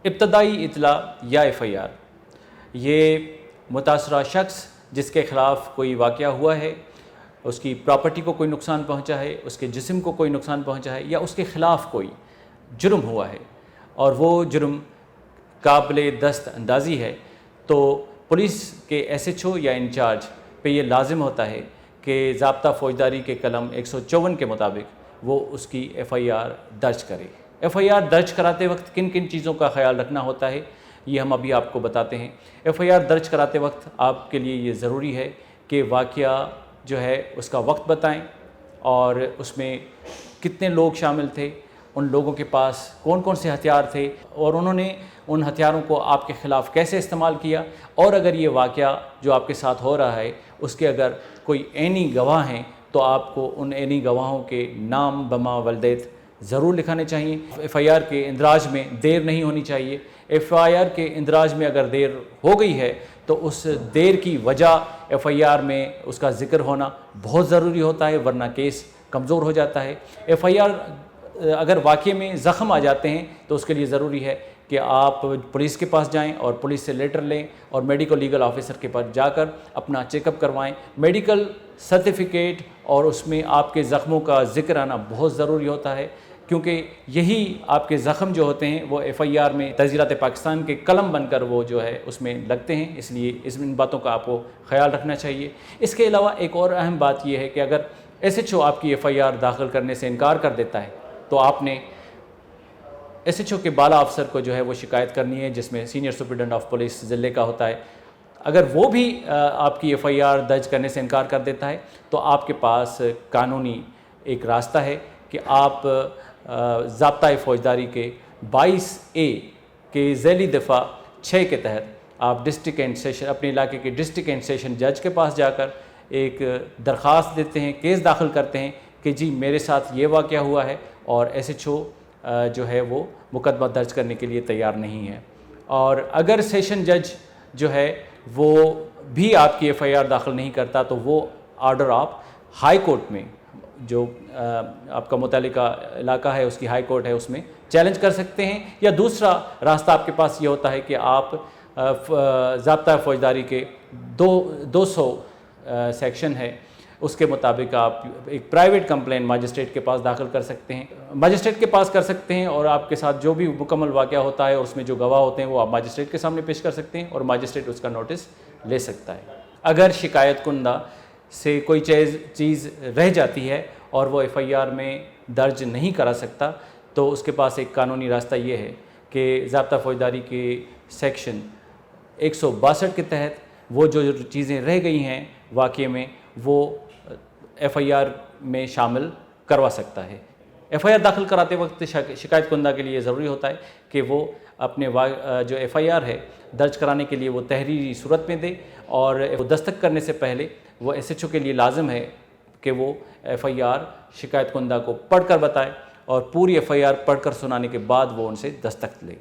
ابتدائی اطلاع یا FIR یہ متاثرہ شخص جس کے خلاف کوئی واقعہ ہوا ہے، اس کی پراپرٹی کو کوئی نقصان پہنچا ہے، اس کے جسم کو کوئی نقصان پہنچا ہے یا اس کے خلاف کوئی جرم ہوا ہے اور وہ جرم قابل دست اندازی ہے، تو پولیس کے SHO یا انچارج پہ یہ لازم ہوتا ہے کہ ضابطہ فوجداری کے کلم 154 کے مطابق وہ اس کی FIR درج کرے۔ FIR درج کراتے وقت کن کن چیزوں کا خیال رکھنا ہوتا ہے یہ ہم ابھی آپ کو بتاتے ہیں۔ FIR درج کراتے وقت آپ کے لیے یہ ضروری ہے کہ واقعہ جو ہے اس کا وقت بتائیں اور اس میں کتنے لوگ شامل تھے، ان لوگوں کے پاس کون کون سے ہتھیار تھے اور انہوں نے ان ہتھیاروں کو آپ کے خلاف کیسے استعمال کیا، اور اگر یہ واقعہ جو آپ کے ساتھ ہو رہا ہے اس کے اگر کوئی عینی گواہ ہیں تو آپ کو ان عینی گواہوں کے نام بما ولدیت ضرور لکھانے چاہیے۔ FIR کے اندراج میں دیر نہیں ہونی چاہیے۔ FIR کے اندراج میں اگر دیر ہو گئی ہے تو اس دیر کی وجہ FIR میں اس کا ذکر ہونا بہت ضروری ہوتا ہے، ورنہ کیس کمزور ہو جاتا ہے۔ FIR اگر واقعے میں زخم آ جاتے ہیں تو اس کے لیے ضروری ہے کہ آپ پولیس کے پاس جائیں اور پولیس سے لیٹر لیں اور میڈیکل لیگل آفیسر کے پاس جا کر اپنا چیک اپ کروائیں۔ میڈیکل سرٹیفکیٹ اور اس میں آپ کے زخموں کا ذکر آنا بہت ضروری ہوتا ہے، کیونکہ یہی آپ کے زخم جو ہوتے ہیں وہ FIR میں تعزیرات پاکستان کے قلم بن کر وہ جو ہے اس میں لگتے ہیں، اس لیے ان باتوں کا آپ کو خیال رکھنا چاہیے۔ اس کے علاوہ ایک اور اہم بات یہ ہے کہ اگر SHO آپ کی FIR داخل کرنے سے انکار کر دیتا ہے تو آپ نے SHO کے بالا افسر کو جو ہے وہ شکایت کرنی ہے، جس میں سینئر سپرنٹینڈنٹ آف پولیس ضلع کا ہوتا ہے۔ اگر وہ بھی آپ کی FIR درج کرنے سے انکار کر دیتا ہے تو آپ کے پاس قانونی ایک راستہ ہے کہ آپ ضابطہ فوجداری کے 22A کے ذیلی دفعہ 6 کے تحت آپ ڈسٹرکٹ اینڈ سیشن اپنے علاقے کے ڈسٹرکٹ اینڈ سیشن جج کے پاس جا کر ایک درخواست دیتے ہیں، کیس داخل کرتے ہیں کہ جی میرے ساتھ یہ واقعہ ہوا ہے اور SHO جو ہے وہ مقدمہ درج کرنے کے لیے تیار نہیں ہے۔ اور اگر سیشن جج جو ہے وہ بھی آپ کی FIR داخل نہیں کرتا تو وہ آرڈر آپ ہائی کورٹ میں، جو آپ کا متعلقہ علاقہ ہے اس کی ہائی کورٹ ہے، اس میں چیلنج کر سکتے ہیں، یا دوسرا راستہ آپ کے پاس یہ ہوتا ہے کہ آپ ضابطہ فوجداری کے 200 سیکشن ہے اس کے مطابق آپ ایک پرائیویٹ کمپلین ماجسٹریٹ کے پاس داخل کر سکتے ہیں، ماجسٹریٹ کے پاس کر سکتے ہیں، اور آپ کے ساتھ جو بھی مکمل واقعہ ہوتا ہے اور اس میں جو گواہ ہوتے ہیں وہ آپ ماجسٹریٹ کے سامنے پیش کر سکتے ہیں اور ماجسٹریٹ اس کا نوٹس لے سکتا ہے۔ اگر شکایت کنندہ سے کوئی چیز رہ جاتی ہے اور وہ FIR میں درج نہیں کرا سکتا تو اس کے پاس ایک قانونی راستہ یہ ہے کہ ضابطہ فوجداری کے سیکشن 162 کے تحت وہ جو چیزیں رہ گئی ہیں واقعے میں وہ FIR میں شامل کروا سکتا ہے۔ FIR داخل کراتے وقت شکایت کنندہ کے لیے ضروری ہوتا ہے کہ وہ اپنے جو FIR ہے درج کرانے کے لیے وہ تحریری صورت میں دے، اور وہ دستخط کرنے سے پہلے وہ SHO کے لیے لازم ہے کہ وہ FIR شکایت کنندہ کو پڑھ کر بتائے اور پوری FIR پڑھ کر سنانے کے بعد وہ ان سے دستخط لے۔